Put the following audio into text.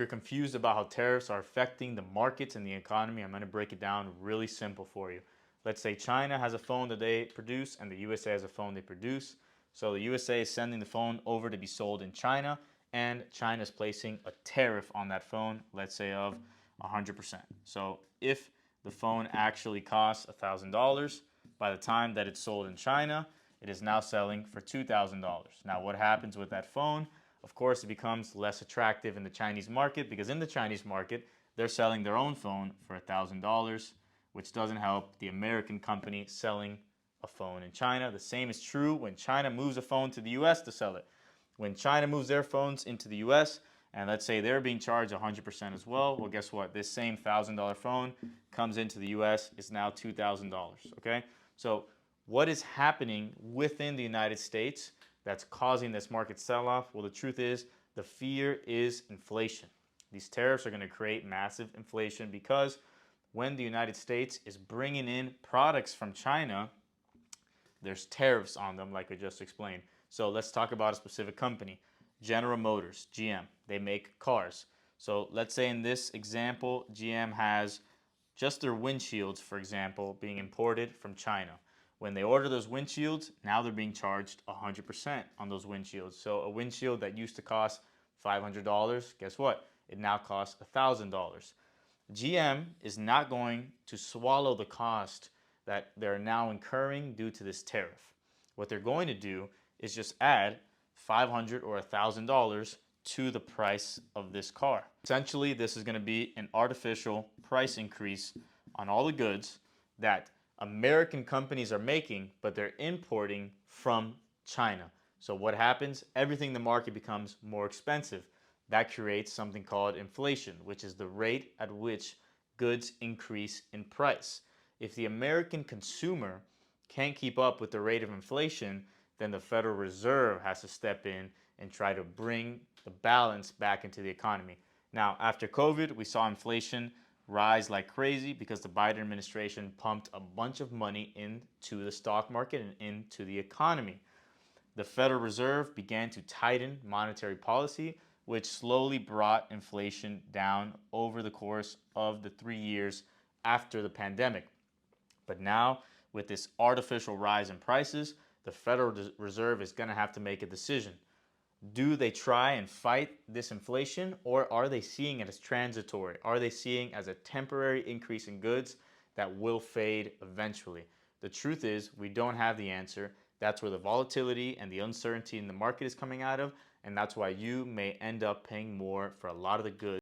You're confused about how tariffs are affecting the markets and the economy, I'm going to break it down really simple for you. Let's say China has a phone that they produce and the USA has a phone they produce. So the USA is sending the phone over to be sold in China, and China is placing a tariff on that phone, let's say of 100%. So if the phone actually costs $1,000, by the time that it's sold in China, it is now selling for $2,000. Now what happens with that phone? Of course, it becomes less attractive in the Chinese market because in the Chinese market, they're selling their own phone for $1,000, which doesn't help the American company selling a phone in China. The same is true when China moves a phone to the US to sell it. When China moves their phones into the US, and let's say they're being charged 100% as well, well, guess what? This same $1,000 phone comes into the US, is now $2,000, okay? So what is happening within the United States that's causing this market sell-off? Well, the truth is the fear is inflation. These tariffs are going to create massive inflation because when the United States is bringing in products from China, there's tariffs on them, like I just explained. So let's talk about a specific company. General Motors, GM, they make cars. So let's say in this example, GM has just their windshields, for example, being imported from China. When they order those windshields, now they're being charged 100% on those windshields. So a windshield that used to cost $500, guess what? It now costs $1,000. GM is not going to swallow the cost that they're now incurring due to this tariff. What they're going to do is just add $500 or $1,000 to the price of this car. Essentially, this is going to be an artificial price increase on all the goods that American companies are making, but they're importing from China. So what happens? Everything in the market becomes more expensive. That creates something called inflation, which is the rate at which goods increase in price. If the American consumer can't keep up with the rate of inflation, then the Federal Reserve has to step in and try to bring the balance back into the economy. Now, after COVID, we saw inflation rise like crazy because the Biden administration pumped a bunch of money into the stock market and into the economy. The Federal Reserve began to tighten monetary policy, which slowly brought inflation down over the course of the 3 years after the pandemic. But now, with this artificial rise in prices, the Federal Reserve is going to have to make a decision. Do they try and fight this inflation, or are they seeing it as transitory? Are they seeing as a temporary increase in goods that will fade eventually? The truth is, we don't have the answer. That's where the volatility and the uncertainty in the market is coming out of, and that's why you may end up paying more for a lot of the goods